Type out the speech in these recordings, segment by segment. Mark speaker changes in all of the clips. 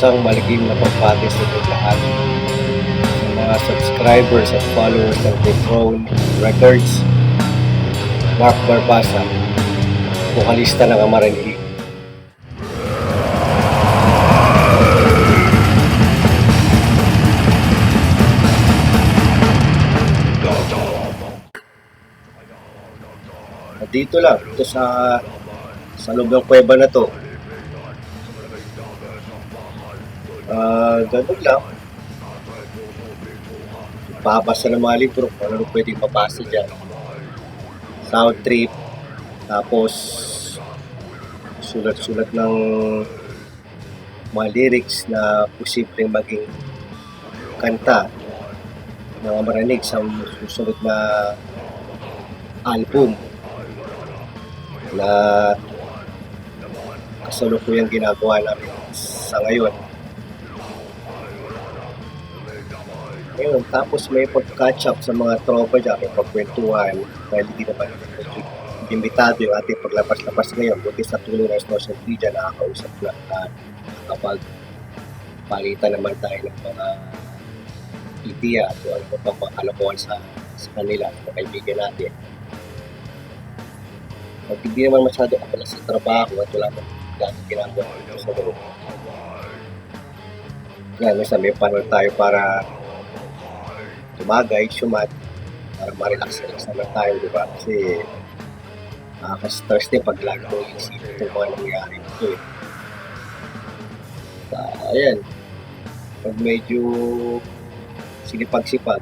Speaker 1: Isang malaking na pagbati sa inyong lahat, sa mga subscribers at followers ng The Throne Records. Mark Barbasa, vokalista ng Amaranhig. Dito lang, ito sa loob ng kuweba na to. Ganun lang. Babasa ng mga libro kung ano pwedeng mabasa dyan. Sound trip. Tapos sulat-sulat ng mga lyrics na posibleng maging kanta ng Amaranhig sa susunod na album na kasalukuyang ginagawa namin sa ngayon. Ayun, tapos may pag-catch up sa mga tropa dyan, may pagkwentuhan dahil hindi naman imbitado yung ating paglabas-labas ngayon, buti sa tulong ng social media nakakausap na kapag palitan naman tayo ng mga idea at ano pa mga kalokohan sa kanila, sa kaibigan natin. At hindi naman masyado kapala sa trabaho at wala pang ginagawa sa loob. Yan, may panahon tayo para tumagay, sumat, para ma-relax naman tayo, di ba? Kasi nakaka-stress din pag lagi mo isipin itong mga nangyari ito eh. Ayan, pag medyo sinipag-sipag,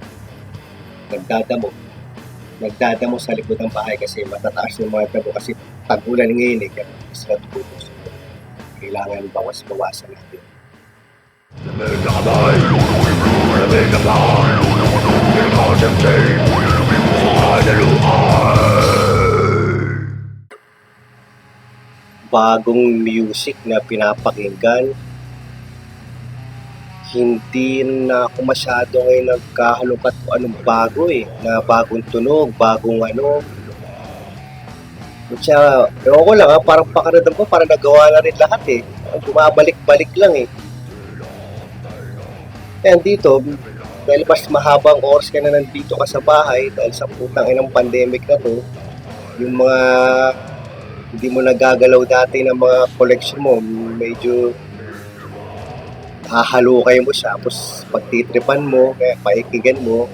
Speaker 1: nagdadamo sa likod ng bahay kasi matataas yung mga damo kasi tag-ulan ngayon eh, kaya sila tubutos. Kailangan bawas-bawasan natin. Bagong music na pinapakinggan, hindi na ako masyado ngayon nagkahalukat kung anong bago eh, na bagong tunog, bagong ano. Kaya, ewan ko lang parang pakaramdam ko, parang nagawa na rin lahat eh. Bumabalik-balik lang eh. Ayan dito, dahil mas mahabang oras ka na nandito ka sa bahay, dahil sa putang inang pandemic na to, yung mga hindi mo nagagalaw dati ng mga collection mo, medyo hahalukay mo siya, tapos pagtitripan mo, kaya paikigan mo,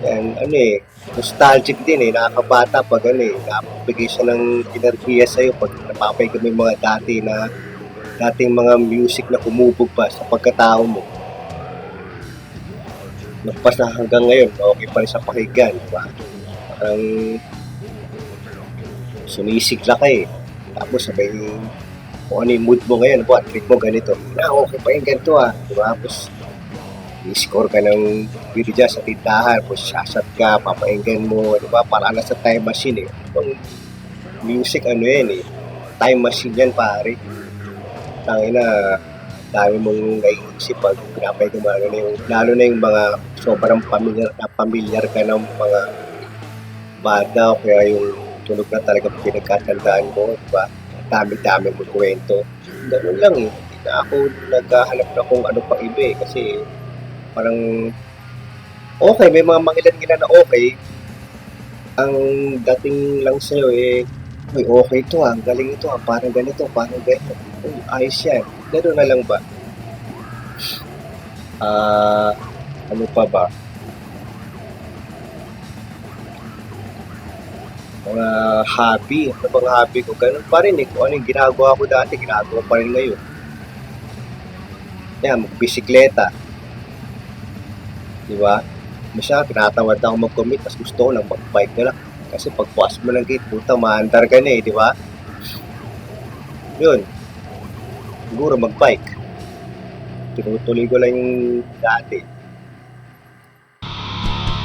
Speaker 1: yan, ano eh, nostalgic din eh, nakakabata pag ano eh, nakapagay siya ng enerhiya sa'yo pag napapaigan mo yung mga dating mga music na kumubog pa sa pagkatao mo. Nagpas na hanggang ngayon, okay pa rin sa pakinggan, diba? Parang sumisigla ka eh. Tapos sabay kung ano yung mood mo ngayon, buwan, trip mo ganito. Okay pa yung ganito diba? Tapos i-score ka ng video dyan sa tindahan, tapos sasat ka, papainggan mo, diba? Para na sa time machine eh. Itong music ano yan eh, time machine yan pare. Tangina, dami mong naiisip pag pinapaigan mo, lalo na yung mga sobrang pamilyar ka ng mga banda o kaya yung tunog na talaga pinagkatandaan mo, diba? Dami-dami mo kwento. Ganun lang eh. Hindi na ako naghahanap na kung ano pa iba eh. Kasi parang okay, may mga mangilan-ngilan na okay. Ang dating lang sa'yo eh, uy, okay ito ang galing ito parang ganito, parang ganito. Uy, ayos yan. Ganun na lang ba? Ano pa ba? Mga hobby. Ano bang hobby ko? Ganun pa rin eh. Kung ano yung ginagawa ko dati, ginagawa pa rin ngayon. Yan, magbisikleta. Diba? Masya, tinatawad ako mag-commit, tapos gusto ko lang mag-bike na lang. Kasi pagpuas mo ng gate, puta, maandar ka na eh, diba? Yun. Siguro mag-bike. Tinutuloy ko lang yung dati.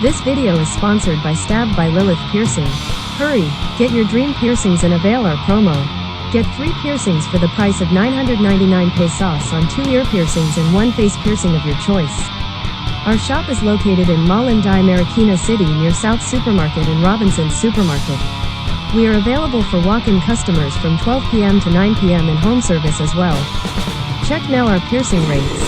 Speaker 2: This video is sponsored by Stab by Lilith Piercing. Hurry, get your dream piercings and avail our promo. Get 3 piercings for the price of 999 pesos on 2 ear piercings and 1 face piercing of your choice. Our shop is located in Malanday, Marikina City near South Supermarket and Robinson's Supermarket. We are available for walk-in customers from 12 p.m. to 9 p.m. and home service as well. Check now our piercing rates.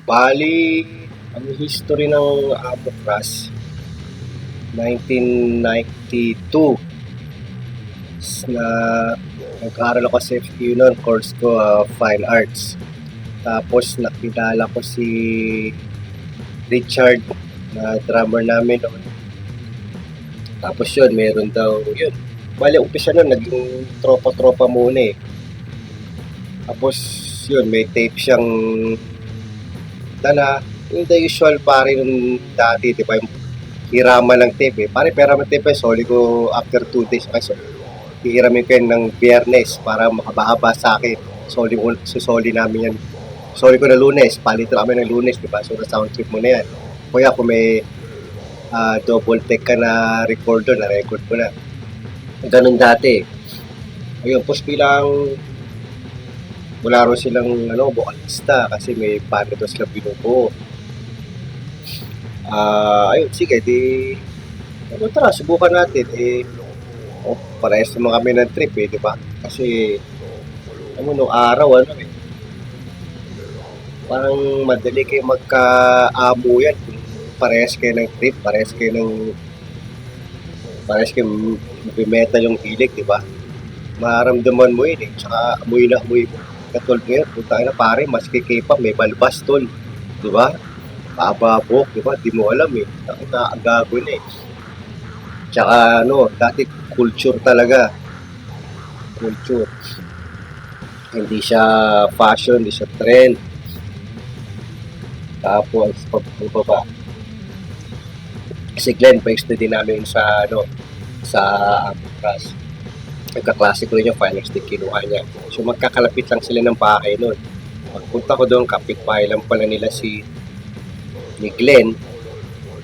Speaker 1: Bali, ang history ng Amocras, 1992 na nag-aaral ako sa FEU noon, course ko Fine Arts. Tapos nakilala ko si Richard na drummer namin noon. Tapos yun, meron daw yun. Bali, umpisa nun, naging tropa-tropa muna eh. Tapos yun, may tape siyang dala. Yung the usual pare nung dati, di ba? Yung hiraman ng tape eh. Pare, pera ng tape eh. Soli ko after 2 days. Kasi hihiramin ko yan ng Biyernes para makabahaba sa akin. Soli namin yan. Soli ko na Lunes. Palito kami ng Lunes, di ba? So, na sound trip mo na yan. Kuya, kung may double take ka na recorder, na-record ko na. Ganun dati. Ayun, pos bilang wala rin silang vocalista kasi may banda daw sila binubuo. Ayun, sige, tara, subukan natin. Parehas naman kami ng trip di ba? Kasi, nung araw, parang madali kayo magka-amo yan. Parehas kayo ng trip, parehas kayo mag-metal yung hilig, di ba? Maramdaman mo yun eh. Tsaka amoy na amoy mo. Katulad ngayon, punta na pare, maski K-pop, may balbas tol. Di ba? Pababok, di ba? Di mo alam eh. Nakagago na eh. Tsaka dati culture talaga. Culture. Hindi siya fashion, hindi siya trend. Tapos, pa. Si Glenn, pa-study namin sa Amocras. Nagka-classic rin yung finals din kinuha niya. So magkakalapit lang sila ng bahay nun. Pagpunta ko doon, kapitbahay lang pala nila ni Glenn,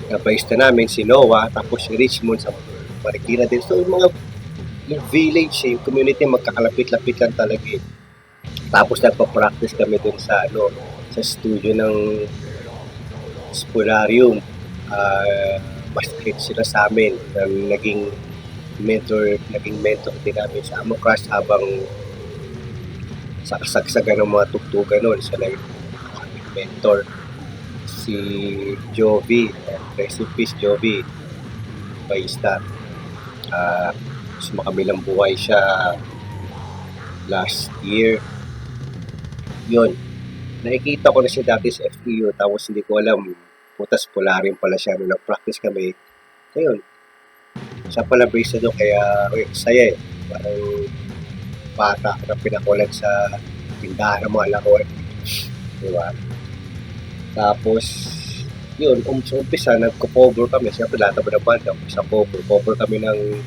Speaker 1: na paista namin, si Noah, tapos si Richmond sa Marikina din. So yung village, yung community, magkakalapit-lapit lang talaga eh. Tapos nagpa-practice kami doon sa studio ng Spolarium. Mas hit sila sa amin na naging mentor din namin sa Amocras habang sa kasagsagan ng mga tugtugan noon. Siya na yung aming mentor, si Jovi, rest in peace Jovi Baista. Sumakabilang buhay siya last year. Yun, nakikita ko na siya dati sa FEU, tapos hindi ko alam, putas Polarium pala siya nung nag-practice kami. Ayun, siya pala based doon, kaya saya eh. Parang bata na pinakulat sa tindahan ng mga laruan. Diba? Tapos, yun, umpisa, nagko-cover kami. Siyempre, lahat naman ng banda, sa cover kami ng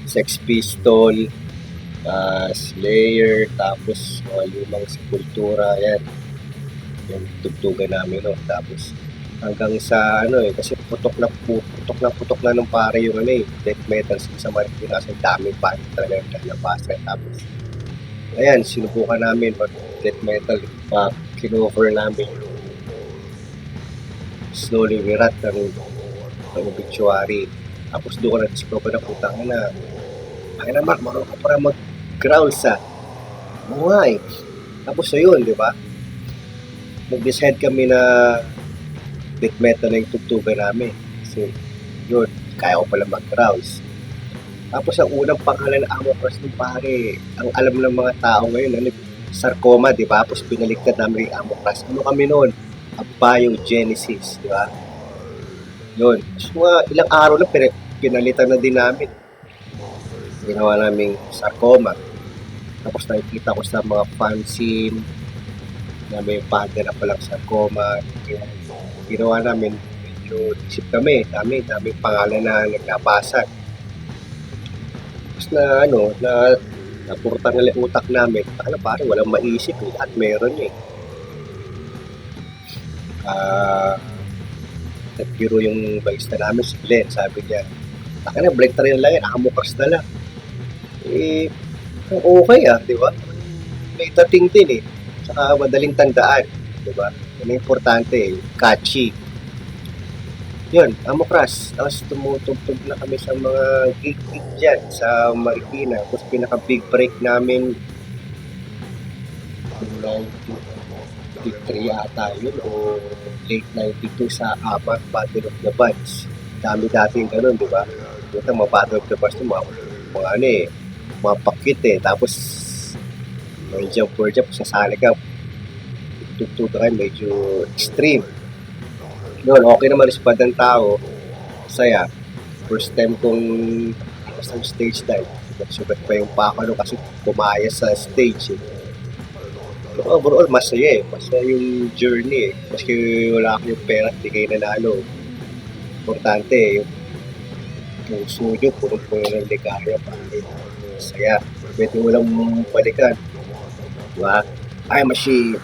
Speaker 1: Sex Pistol, Slayer, tapos Limang Sepultura, yan. Yung tugtugan namin, Tapos, hanggang sa kasi putok na nung pare yung death metal sa Marikina, kasi daming band talaga yung nalabasan. Tapos ayan, sinubukan namin mag death metal, kinover namin Slowly We Rot ng Obituary. Tapos doon ko na-discover na putang na ay naman, marunong ka para mag-growl sa buhay. Tapos ayun, di ba? Nag-decide kami na death metal na yung tugtugan namin. Kasi, yun, kaya ko pala mag-rouse. Tapos, ang unang pangalan na Amocras ng pare, ang alam ng mga tao ngayon, sarcoma, di ba? Tapos, pinaliktad namin yung Amocras. Ano kami noon? Abiogenesis, di ba? Yun. So, ilang araw na, pinalitan na din namin. Ginawa namin sarcoma. Tapos, nakikita ko sa mga fanzine na may banda na palang sarcoma. Ginawa namin, medyo isip kami, daming pangalan na nagbabasa. Tapos napurta na utak namin, parang walang maisip at meron eh. Ah, nagbiro yung barista namin si Glenn. Sabi niya, taka na, break train lang yan, nakamukas na lang. Eh, okay di ba? May dating din eh. Saka madaling tandaan, di ba? Yan ang importante eh, catchy. Yun, Amokras. Tapos tumutugtog na kami sa mga gig-gig dyan sa Marikina. Tapos pinaka-big break namin 1993 ata yun o late 92 sa Abang Battle of the Bands. Dami dating ganun, di ba? Ito, mga Battle of the Bands, mga ano eh, mga pakit eh. Tapos may jump for jump, sasali ka, tugtog ka, medyo extreme. Yun, okay naman respond ng tao. Saya. First time kong sa stage dive. Sugat pa yung pakalo kasi pumaya sa stage. Eh. So, overall, masaya eh. Masaya yung journey eh. Maski wala akong yung pera, hindi kayo nanalo. Importante eh. Yung puso nyo, punong-puno ng ligaya. Masaya. Pwede mo lang balikan. Diba? Ay, machine.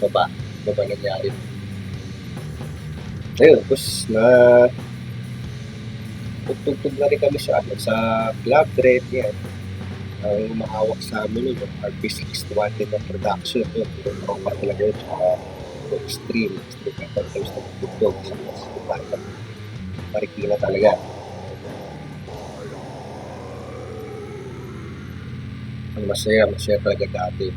Speaker 1: Baba nangyari. Ayun, tapos na tugtog na rin kami sa Club Red yan. Ang mahawak sa amin yun, yung RP6 wanted na production yun. Yung pa talaga yun, saka extreme kapag tayo sa tugtog sa Marikina talaga. Ang masaya talaga dati.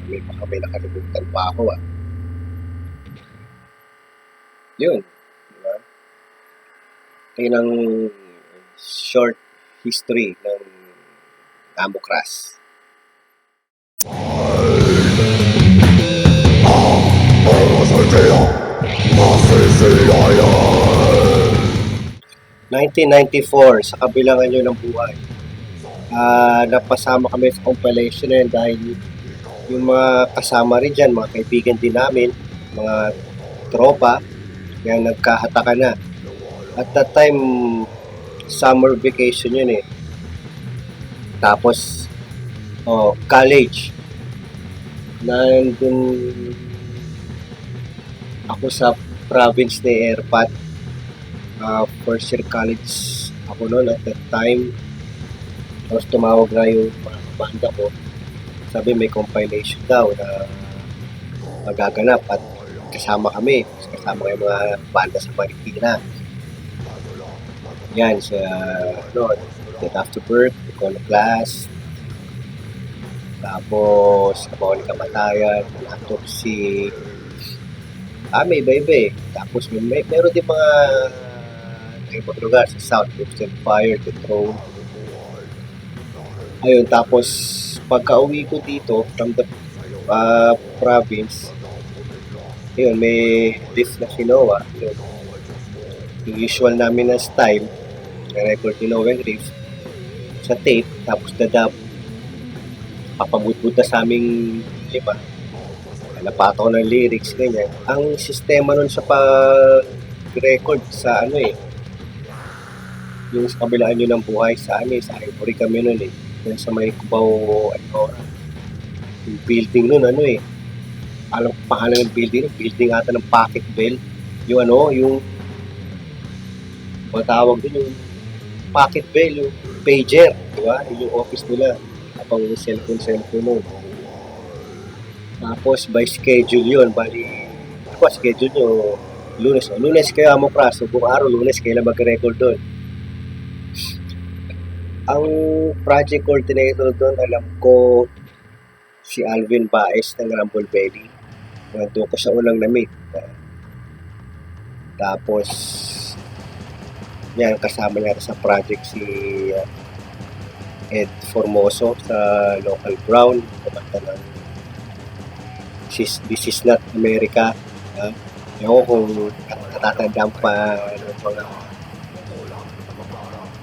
Speaker 1: May nakalimutan pa ako Yun. Diba? Yun ang short history ng Amokras. ...1994 sa kabilangan nyo ng buhay. Napasama kami sa compilation na yun dahil yung mga kasama rin dyan, mga kaibigan din namin, mga tropa, kaya nagkahatakan na. At that time, summer vacation yun eh. Tapos, college. Nandun ako sa province ni Erpat. First year college ako noon at that time. Tapos tumawag na yung mga banda ko. Sabi may compilation daw na magaganap at kasama kami. Kasama yung mga banda sa Marikina. Yan, sa Death After Birth, Iconoclast, tapos Kabawan ng Kamatayan, Autopsy, may iba-iba eh. Tapos meron din mga ibang lugar sa South, Gibson Fire, The Throne. Ayun, tapos pagka-uwi ko dito from the province, yun, may lift na Sinoa. Yung usual namin na style, record Sinoa yung riff sa tape, tapos dadab. Papabutbut na sa aming lima. Napataw ng lyrics, ganyan. Ang sistema nun sa pag-record sa yung sa kabilaan nyo ng buhay sa sa Ivory kami nun eh. Yan sa may Cubao, yung building nun, alam ko pangalan ng building ata ng Pocket Bell. Yung yung matawag din yung Pocket Bell, yung pager, di ba? Yung office nila, kapag cellphone nun. Tapos by schedule yun, bali, schedule nyo, Lunes kayo Amokras, so buong araw, Lunes kayo lang mag-record doon. Ang project coordinator doon, alam ko, si Alvin Baez ng Rumble Belly. Doon ko siya unang na-meet. Tapos, yan, kasama niya sa project si Ed Formoso sa Local Brown. Kumanta ng This is Not America. Ewan kung natatandaan pa mga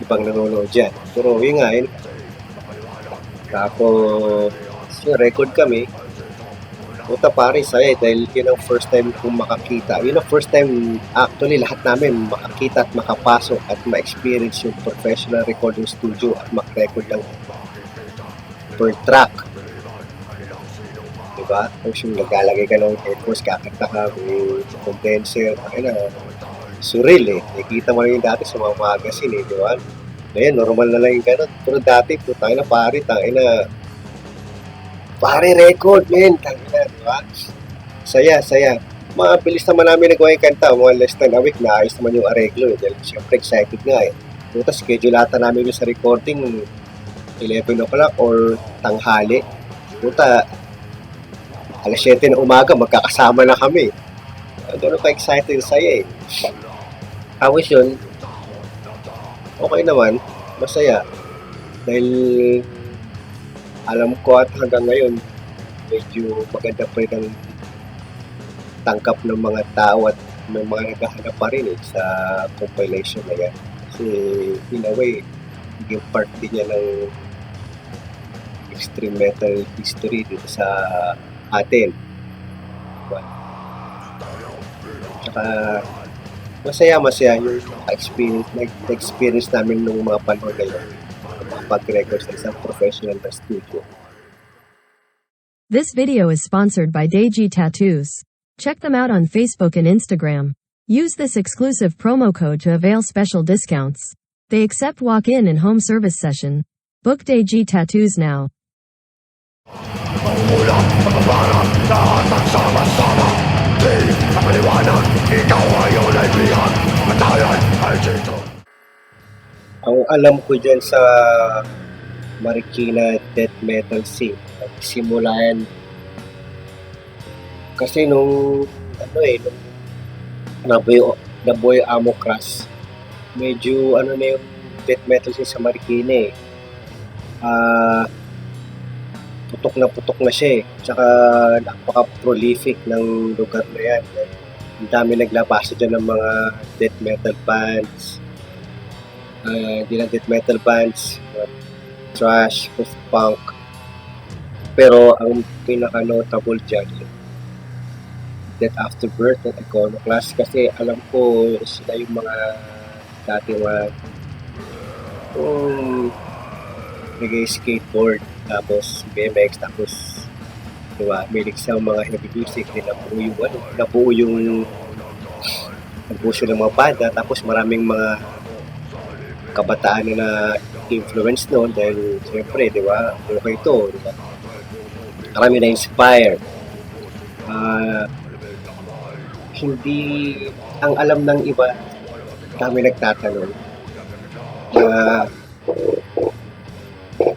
Speaker 1: ibang nanonood dyan. Pero yun nga, Tapos, yung record kami. Puta pare, saya dahil yun ang first time kong makakita. Yun ang first time, actually, lahat namin makakita at makapasok at ma-experience yung professional recording studio at mag-record ng per track. Diba? Tapos yung naglalagay ka ng headphones, kakanta ka, may condenser, surreal eh. Nakikita mo lang yung dati sa mga magazine eh, di ba? Ngayon, normal na lang yung ganun. Pero dati, pare, pare record, men, tangina, di ba? Saya, saya. Mabilis naman namin nagawa yung kanta, mga less than a week, naayos naman yung areglo eh. Dahil syempre excited nga eh. Puta, schedule ata namin yung sa recording 11 o'clock or tanghali. Puta, alas 7 ng umaga, magkakasama na kami. Gano'n ka-excited saya eh. Tapos yun, okay naman, masaya. Dahil alam ko at hanggang ngayon, medyo maganda pa rin ang tangkap ng mga tao at ng mga naghahanap pa rin eh, sa compilation na yan. Kasi in a way, naging part din yan ng extreme metal history dito sa atin. Diba? Tsaka masaya yung experience namin nung mga panahon na yun. Pag-record sa isang professional na studio.
Speaker 2: This video is sponsored by Deji Tattoos. Check them out on Facebook and Instagram. Use this exclusive promo code to avail special discounts. They accept walk-in and home service session. Book Deji Tattoos now.
Speaker 3: Maulang pagbabarang lahat ang sama-sama. Di kapaliwanag, ikaw ay ulay lihan. Matayan ay dito.
Speaker 1: Ang alam ko dyan sa Marikina death metal scene, nagsimula yan kasi nung nabuo Amo Crash, medyo na yung death metal scene sa Marikina eh. Putok na siya eh. Tsaka napaka-prolific ng lugar na yan. Ang dami naglabasa dyan ng mga death metal bands. Hindi lang death metal bands, thrash, post-punk. Pero ang pinaka-notable dyan, Death After Birth at Iconoclast, kasi alam ko sila yung mga dati nag-skateboard, tapos BMX, tapos diba, may sa mga heavy music, nabuo yung ng mga banda, tapos maraming mga kabataan na influence noon dahil siyempre, di ba, okay ito, di ba? Marami na inspire. Hindi ang alam ng iba, kami nagtatanong na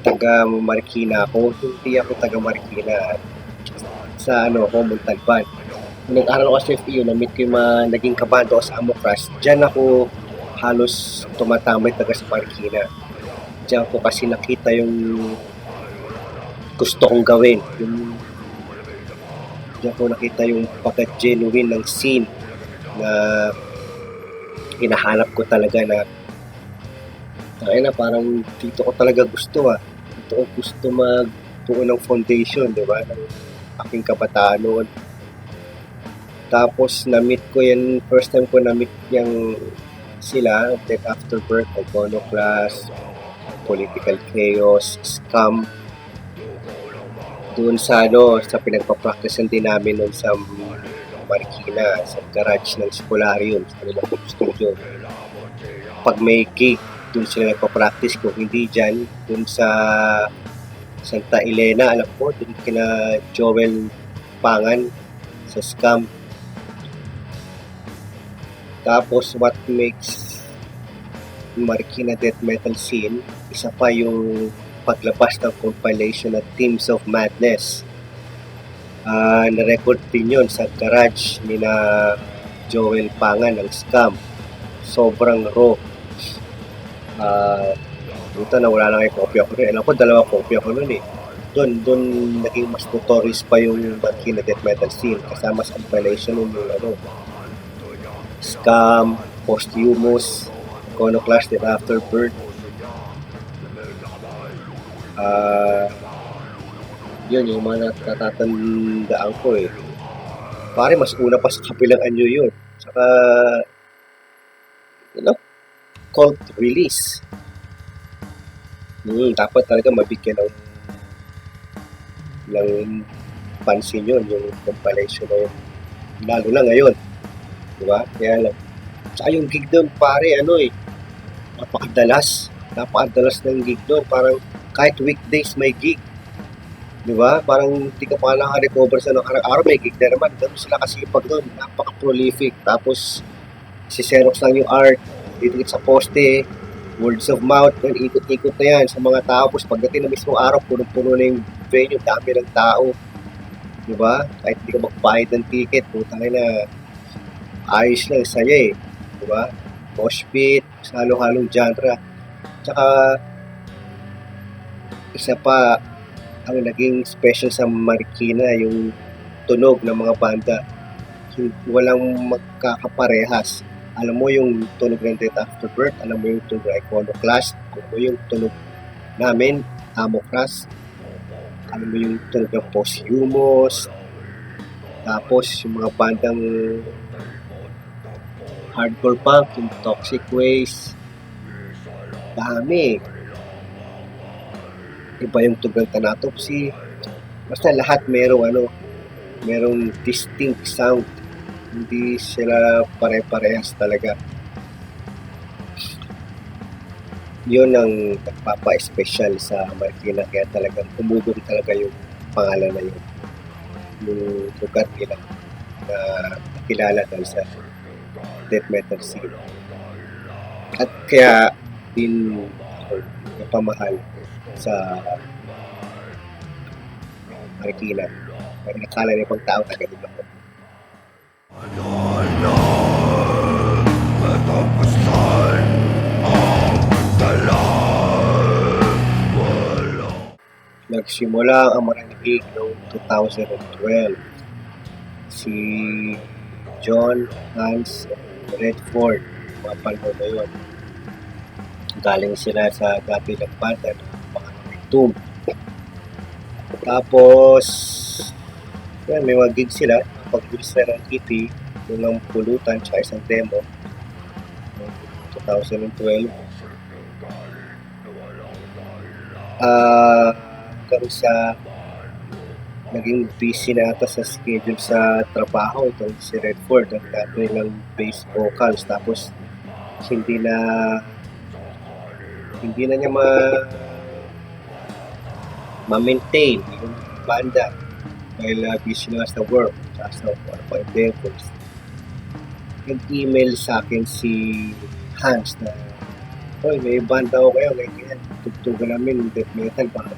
Speaker 1: taga Marikina ako, hindi ako taga Marikina sa Montalban. Nung araw ko sa FEU, na-meet ko yung mga naging kabando sa Amo Crash, dyan ako halos tumatamay taga sa Marikina. Diyan ko kasi nakita yung gusto kong gawin. Diyan ko nakita yung pagka-genuine ng scene na hinahanap ko talaga na parang dito ko talaga gusto Dito ko gusto magbuo ng foundation, di ba? Ng aking kabataan noon. Tapos na-meet ko yan, first time ko na-meet yung sila, Death After Birth, Iconoclast, Political Chaos, Scam. Doon sa pinagpa-practicean din namin noon sa Marikina, sa garage ng Spolarium, sa kanilang studio. Pag may gig, doon sila nagpa-practice. Kung hindi dyan, doon sa Santa Elena, alam ko, doon kina Joel Pangan, sa Scam. Tapos, what makes Marikina death metal scene, isa pa yung paglabas ng compilation at Teams of Madness. Na-record din yun sa garage ni na Joel Pangan ng Scam. Sobrang raw. Dito na wala lang yung kopya ko rin. Alam ko, 2 kopya ko nun eh. Doon naging mas notorious pa yung Marikina death metal scene kasama sa compilation yung Scam, Posthumous, Iconoclast, Death After Birth. Yun yung mga natatandaan ko eh. Pare, mas una pa sa kabilang anyo yun. Saka, cult release. Dapat talaga mabigyan ng pansin yun, yung compilation na yun. Lalo na ngayon, di ba? Kaya lang. Tsaka yung gig doon, pare, napakadalas ng gig doon. Parang kahit weekdays may gig. Di ba? Parang hindi ka pa naka-recover sa araw-araw, may gig na naman. Ganun sila kasipag doon. Napaka-prolific. Tapos, si Xerox lang yung art. Dito sa poste, words of mouth, yun, ikot-ikot na yan sa mga tao. Tapos pagdating na mismo araw, puno-puno na yung venue, dami ng tao. Di ba? Kahit hindi ka magbayad ng ticket, putang na ayos lang, saya eh. Di ba? Mosh pit, halo-halong genre. Tsaka, isa pa, ang naging special sa Marikina, yung tunog ng mga banda. Walang magkakaparehas. Alam mo yung tunog ng Death After Birth, alam mo yung tunog ng Iconoclast, alam mo yung tunog namin, Amocras, alam mo yung tunog ng Posthumous, tapos yung mga bandang hardcore punk, yung Toxic Waste, dami. Iba yung tunog ng Thanatopsy. Basta lahat merong distinct sound. Hindi sila pare-parehas talaga. Yun ang nagpapa-special sa Marikina, kaya talagang umugong talaga yung pangalan na yun. Yung lugar nila na kilala dahil sa death metal scene. At kaya din napamahal sa Marikina. Kaya nakala na ibang tao taga dito. Nagsimula ang Marangig noong 2012. Si John Hans Redford, mga panahon na yun. Galing sila sa dati ng banda ng mga Tomb. Tapos, yan, may mga gig sila. Pag-release na ng EP, yung ng Pulutan, tsaka isang demo. 2012. Hanggang sa naging busy na ata sa schedule sa trabaho itong si Redford, ang dati ng bass vocals. Tapos, hindi na niya ma-maintain yung banda dahil busy na sa work sa endeavors. Nag-email sa akin si Hans na, "Hoy, may banda ako kayo, ganyan, tugtugan namin death metal, baka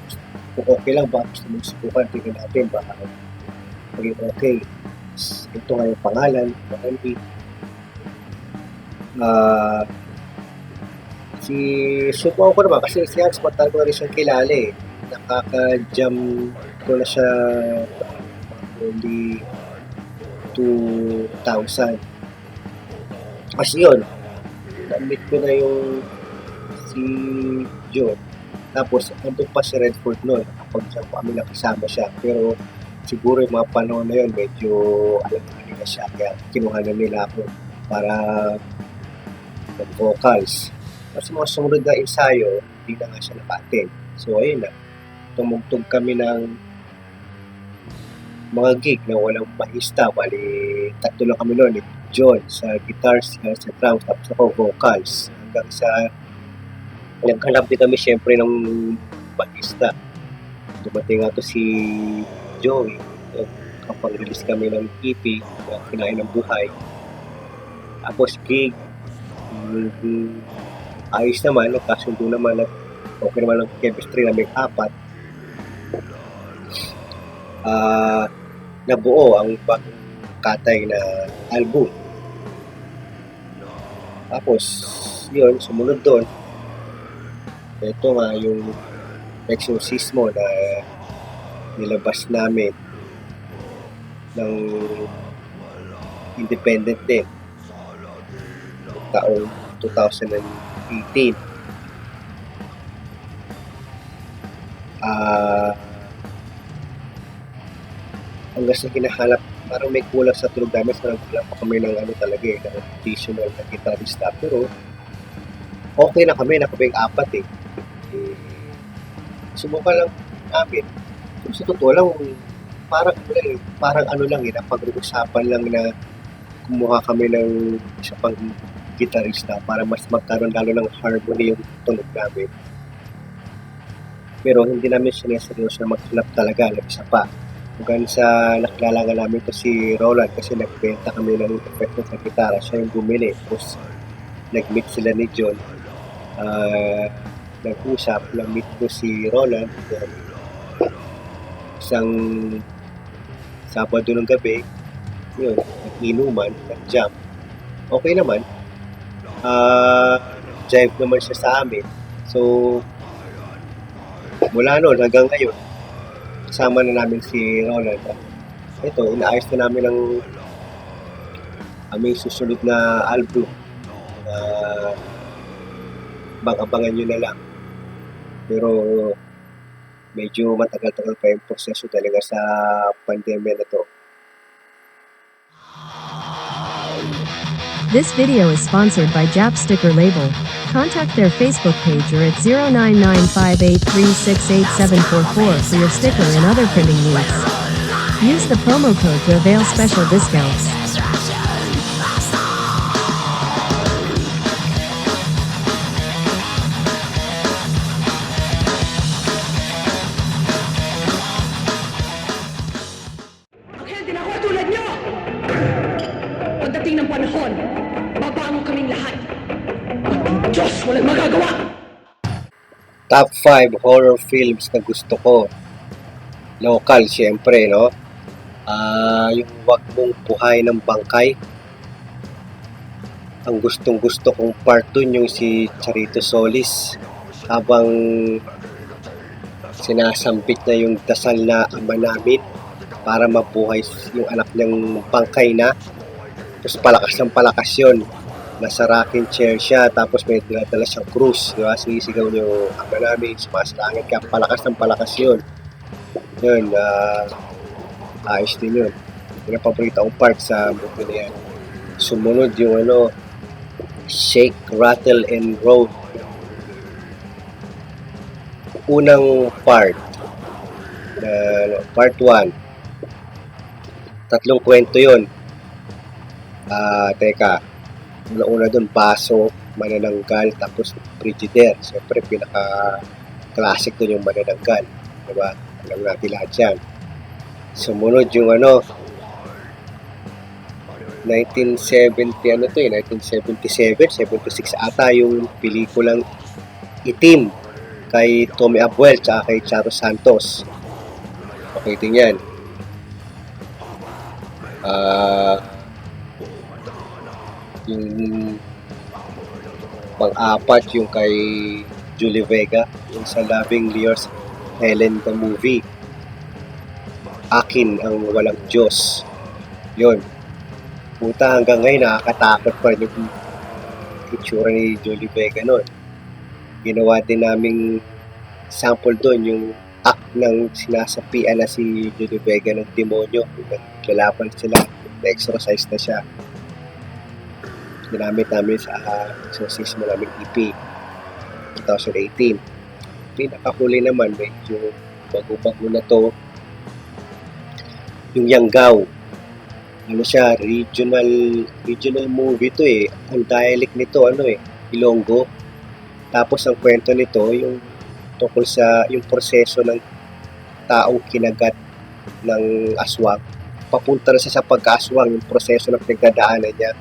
Speaker 1: kung okay lang, baka gusto mong subukan, tingnan natin, baka maging okay." Ito nga yung pangalan, Marangig. Subukan ko naman kasi si Hans matagal ko na rin siyang kilala eh. Nakaka-jam ko na siya early 2000. Kasi yun, na-meet ko na yung si John. Tapos, nandun pa si Redford noon. Nakapag-jam kami nakasama siya. Pero, siguro yung mga panahon na yun, medyo alam na nila siya. Kaya kinuha na nila ako para mag-vocals. Kasi mga sumunod na ensayo, hindi na nga siya naka-attend. So, ayun na. Tumugtog kami ng mga gig na walang mahista. Bali, tatlo lang kami noon. John sa guitars, sa drums, tapos ako vocals. Hanggang sa naghanap din kami syempre ng bahista. Dumating nga to si Joey. Kapag release kami ng EP, Kinain ng Buhay. Tapos gig, ayos naman, nagkasundo naman, okay naman ang chemistry na may apat. Nabuo ang bagong Katay na album. Tapos, yun, sumunod doon. Ito nga yung Exorcismo na nilabas namin ng independent din taong 2018. Hanggang sa hinahanap, parang may kulang sa tulog namin, so nagkulang pa kami ng talaga ng additional na guitarista. Pero okay na kami apat eh. Subukan lang namin. Kung sa totoo lang, parang ano lang eh, napag-uusapan lang na kumuha kami ng isa pang gitarista para mas magkaroon lalo ng harmony yung tunog namin. Pero hindi namin sineseryoso na maghanap talaga ng isa pa. Hanggang sa nakilala nga namin to si Roland kasi nagbenta kami ng effects sa gitara. Siya yung bumili. Tapos nag-meet sila ni John. Nag-usap. Nag-meet ko si Roland. Then, isang Sabado ng gabi, yun, nag-inuman, nag-jam. Okay naman. Jive naman siya sa amin. So, mula noon hanggang ngayon, kasama na namin si Roland. Ito, inaayos na namin ang aming susunod na album. Bang-abangan nyo na lang. Pero medyo matagal-tagal pa yung proseso talaga sa pandemya na to.
Speaker 2: This video is sponsored by Jap Sticker Label. Contact their Facebook page or at 099583687744 for your sticker and other printing needs. Use the promo code to avail special discounts.
Speaker 4: Okay, hindi na ako tulad nyo! Pagdating ng panahon, babangon kaming lahat. Diyos, walang magagawa!
Speaker 1: Top 5 horror films na gusto ko. Local, syempre, no? Yung Wag Mong Buhay ng Bangkay. Ang gustong-gusto kong part dun yung si Charito Solis. Habang sinasambit na yung dasal na ama namin para mabuhay yung anak niyang bangkay na. Tapos palakas ng palakas yun. Nasa rocking chair siya, tapos may dinadala siyang cruise, di ba? Sinisigaw niyo yung ama namin, sumasalangit ka, palakas ng palakas yun. Yun, ayos din yun. Yun ang paborito kong part sa movie na yan. Sumunod yung Shake, Rattle, and Roll. Unang part, part 1. Tatlong kwento yun. Teka, una doon, Baso, Manananggal, tapos Frigidaire. Siyempre, pinaka-classic doon yung Manananggal. Diba? Alam natin lahat yan. Sumunod yung 1977, 76 ata yung pelikulang Itim kay Tommy Abuel tsaka kay Charo Santos. Okay din yan. Yung pang-apat yung kay Julie Vega, yung sa Loving Leor's Helen the Movie. Akin ang Walang Diyos. Yun. Puta, hanggang ngayon nakakatakot pa rin yung itsura ni Julie Vega nun. Ginawa din naming sample doon yung act ng sinasapian na si Julie Vega ng demonyo. Naglalaban sila, na-exorcise na siya. Ginamit namin sa exorcism namin EP 2018. Pinakahuli naman, medyo bago-bago na to, yung Yanggao. Ano siya, regional movie to eh. Ang dialect nito, Ilonggo. Tapos ang kwento nito, yung tungkol sa yung proseso ng taong kinagat ng aswang. Papunta na siya sa pagkaswang, yung proseso ng pinagdadaanan niya.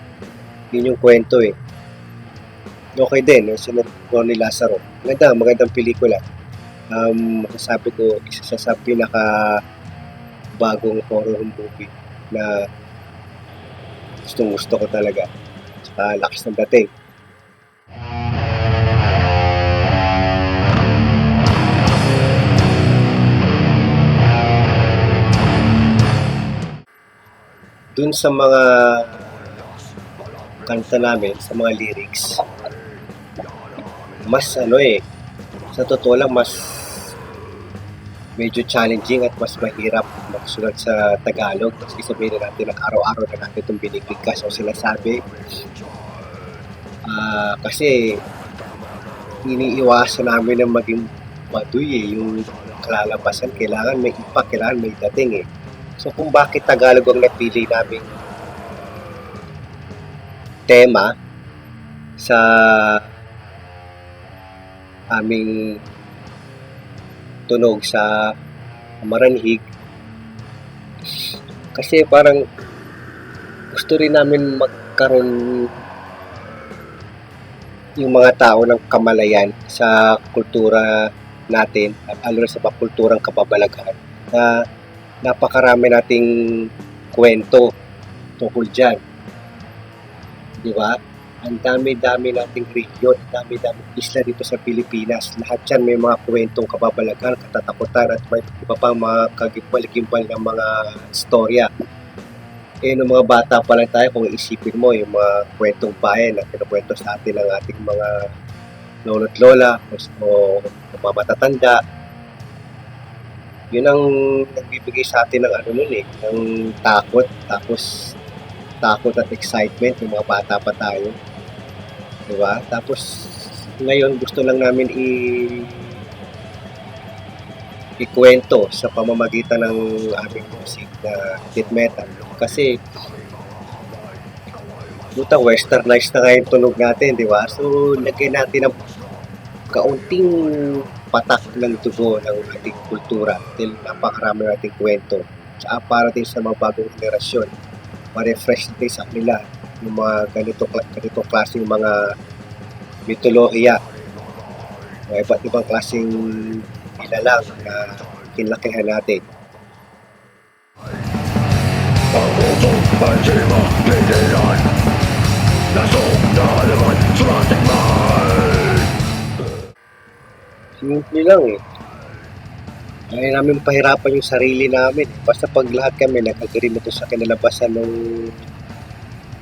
Speaker 1: Yun yung kwento eh. Okay din, yung sinunod ni Lazaro. Magandang pelikula. Masasabi ko, isa sa pinaka bagong horror movie na gustong-gusto ko talaga. Saka lakas ng dating. Dun sa mga kanta namin, sa mga lyrics, mas sa totoo lang, mas medyo challenging at mas mahirap magsulat sa Tagalog. Kasi sabihin natin na araw-araw na natin itong binibigkas o sinasabi. Kasi iniiwasan namin na maging maduy eh. Yung kalalabasan, kailangan may impact, kailangan may dating eh. So kung bakit Tagalog ang napili naming tema sa aming tunog sa Maranhig, kasi parang gusto rin namin magkaroon yung mga tao ng kamalayan sa kultura natin at lalo na sa kulturang kababalaghan na napakarami nating kwento tungkol dyan. Di ba? Ang dami-dami nating region, dami-dami isla dito sa Pilipinas. Lahat yan may mga kwentong kababalaghan, katatakutan at may iba pang mga kagimbal-gimbal ng mga storya. Eh, nung mga bata pa lang tayo, kung isipin mo, yung mga kwentong bayan na kinukwento sa atin ng ating mga lolo't lola o mga matatanda, yun ang nagbibigay sa atin ng ano nun eh, ng takot, tapos takot at excitement yung mga bata pa tayo. Diba? Tapos ngayon gusto lang namin ikwento sa pamamagitan ng aming music na death metal. Kasi puta westernized na nga yung tunog natin, di ba? So lagyan natin ng kaunting patak ng dugo ng ating kultura dahil napakarami nating kwento. Tsaka para din sa mga bagong generasyon, ma-refresh din sa kanila yung mga ganito klaseng mga mitolohiya, mga iba't ibang klaseng nilalang na kinlakihan natin.
Speaker 3: Pag-usok, pansima, pigilan Lasong na alaman, suratikman
Speaker 1: Simple lang eh. Ayaw namin pahirapan yung sarili namin. Basta pag lahat kami nag-agree na to sa kinalabasan ng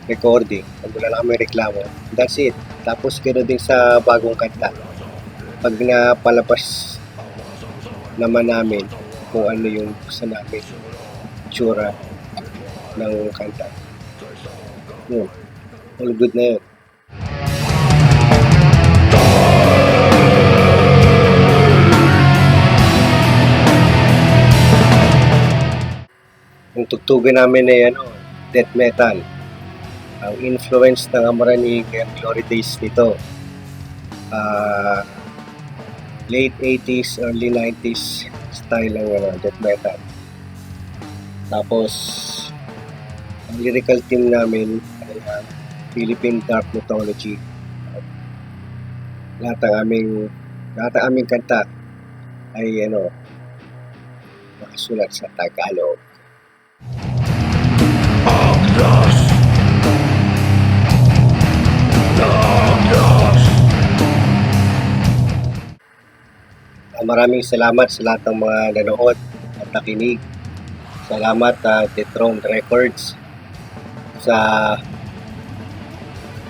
Speaker 1: recording, pag wala lang kami reklamo, that's it. Tapos gano'n din sa bagong kanta. Pag napalabas naman namin kung ano yung gusto namin, tsura ng kanta. Yun. All good na yun. Ang tugtugan namin ay death metal. Ang influence ng Amaranig and Glory Days nito. Late 80s, early 90s style ng death metal. Tapos, ang lyrical team namin ay Philippine Dark Mythology. Lahat ng aming kanta ay nakasulat sa Tagalog.
Speaker 3: Agdas Agdas
Speaker 1: Maraming salamat sa lahat ng mga nanood at nakinig. Salamat Dethrone Records sa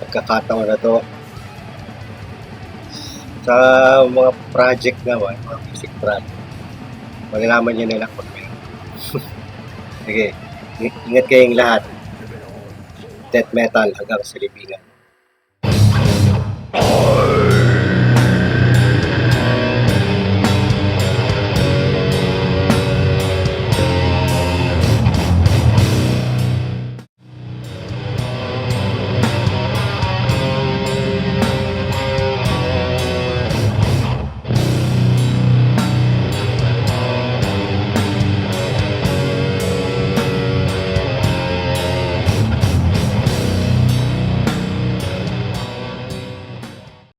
Speaker 1: pagkakataon na to. Sa mga project naman, mga music project, malalaman nyo nila kung meron. Sige, ingat kayong lahat. Death metal hanggang sa libingan.